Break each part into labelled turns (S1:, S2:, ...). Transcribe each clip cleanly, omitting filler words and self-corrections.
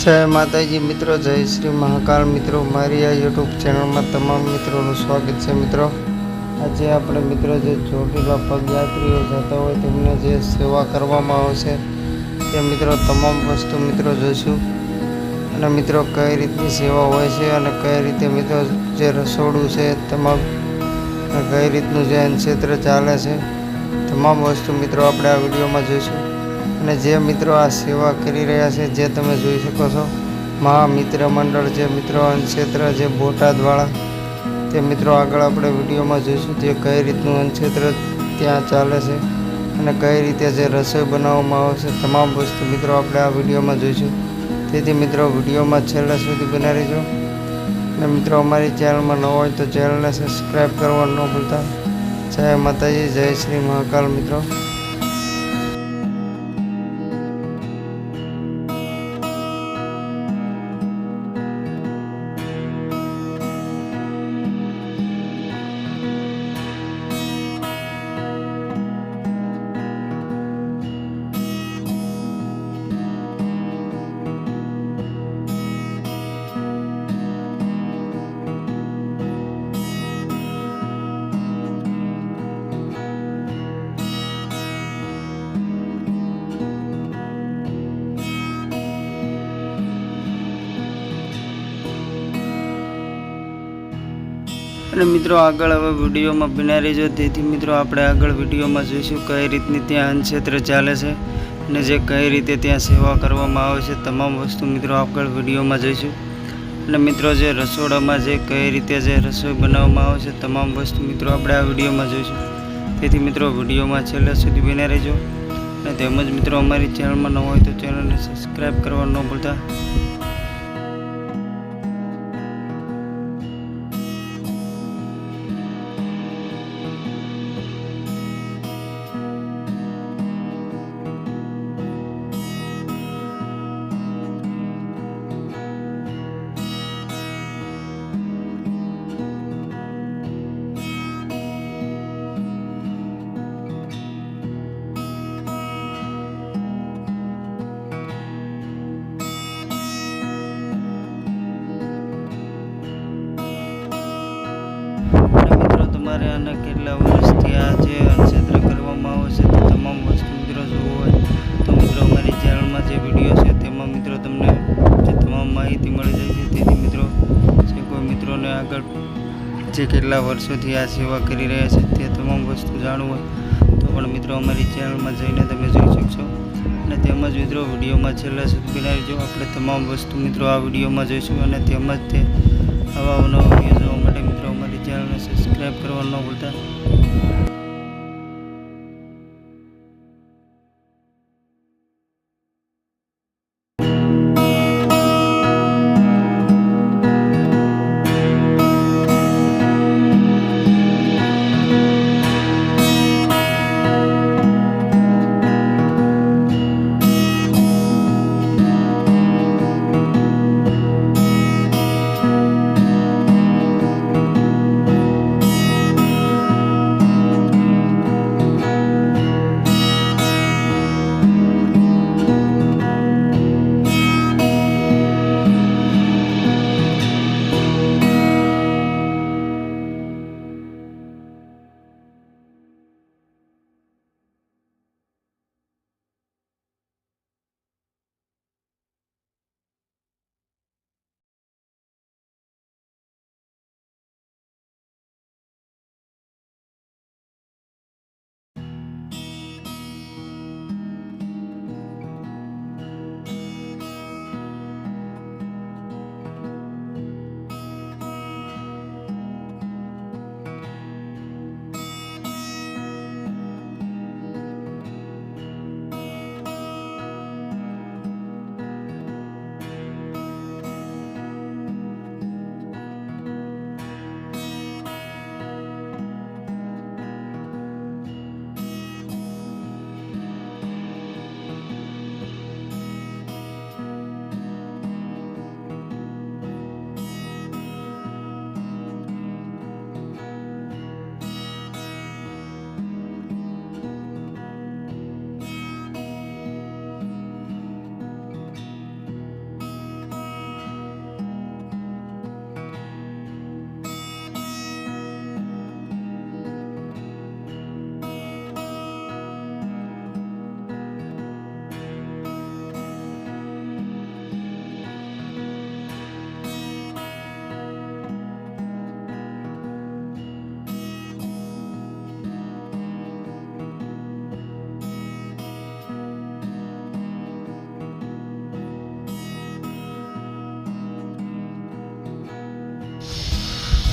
S1: जय माताजी मित्रों, जय श्री महाकाल मित्रों। मारी आ यूट्यूब चैनल में तमाम मित्रों स्वागत है। मित्रों आज अपने मित्रों जो ચોટીલા પગયાત્રીઓ જતા હોય તેમને જે સેવા કરવામાં આવશે તે મિત્રો તમામ વસ્તુ મિત્રો જોઈશું અને મિત્રો કઈ રીતની સેવા હોય છે અને કઈ રીતે મિત્રો જે રસોડું છે તમામ કઈ રીતનું જે ક્ષેત્ર ચાલે છે તમામ વસ્તુ મિત્રો આપણે આ વિડીયોમાં જોઈશું। અને જે મિત્રો આ સેવા કરી રહ્યા છે જે તમે જોઈ શકો છો મહામિત્ર મંડળ જે મિત્રો ક્ષેત્ર જે બોટાદવાળા તે મિત્રો આગળ આપણે વિડીયોમાં જોઈશું જે કઈ રીતનું ક્ષેત્ર ત્યાં ચાલે છે અને કઈ રીતે જે રસોઈ બનાવવામાં આવે છે તમામ વસ્તુ મિત્રો આપણે આ વિડીયોમાં જોઈશું। તેથી મિત્રો વિડીયોમાં છેલ્લા સુધી બના રહેજો અને મિત્રો અમારી ચેનલમાં ન હોય તો ચેનલને સબસ્ક્રાઈબ કરવા ન ભૂલતા। જય માતાજી, જય શ્રી મહાકાલ મિત્રો। અને મિત્રો આગળ હવે વિડીયોમાં બન્યા રહેજો। તેથી મિત્રો આપણે આગળ વિડીયોમાં જોઈશું કઈ રીતની ત્યાં ક્ષેત્ર ચાલે છે અને જે કઈ રીતે ત્યાં સેવા કરવામાં આવે છે તમામ વસ્તુ મિત્રો આગળ વિડીયોમાં જોઈશું। અને મિત્રો જે રસોડામાં જે કઈ રીતે જે રસોઈ બનાવવામાં આવે છે તમામ વસ્તુ મિત્રો આપણે આ વિડીયોમાં જોઈશું। તેથી મિત્રો વિડીયોમાં છેલ્લે સુધી બન્યા રહેજો અને તેમજ મિત્રો અમારી ચેનલમાં ન હોય તો ચેનલને સબસ્ક્રાઈબ કરવા ન ભૂલતા। તમારે આના કેટલા વર્ષથી આ જે ક્ષેત્ર કરવામાં આવે છે તે તમામ વસ્તુ મિત્રો જોવું હોય તો મિત્રો અમારી ચેનલમાં જે વિડીયો છે તેમાં મિત્રો તમને જે તમામ માહિતી મળી જાય છે। તેથી મિત્રો જે કોઈ મિત્રોને આગળ જે કેટલા વર્ષોથી આ સેવા કરી રહ્યા છે તે તમામ વસ્તુ જાણવું હોય તો પણ મિત્રો અમારી ચેનલમાં જઈને તમે જોઈ શકશો। અને તેમજ મિત્રો વિડીયોમાં છેલ્લા સુધી બનાવી જો આપણે તમામ વસ્તુ મિત્રો આ વિડીયોમાં જોઈશું અને તેમજ તે આવા નવા વિડીયો જોવા માટે મિત્રો અમારી ચેનલને સબસ્ક્રાઈબ કરવા ન ભૂલતા।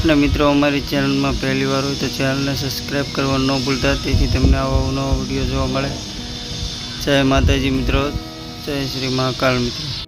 S1: અને મિત્રો અમારી ચેનલમાં પહેલી વાર હોય તો ચેનલને સબસ્ક્રાઈબ કરવા ન ભૂલતા, તેથી તમને આવો નવો વિડીયો જોવા મળે. જય માતાજી મિત્રો, જય શ્રી મહાકાલ મિત્રો.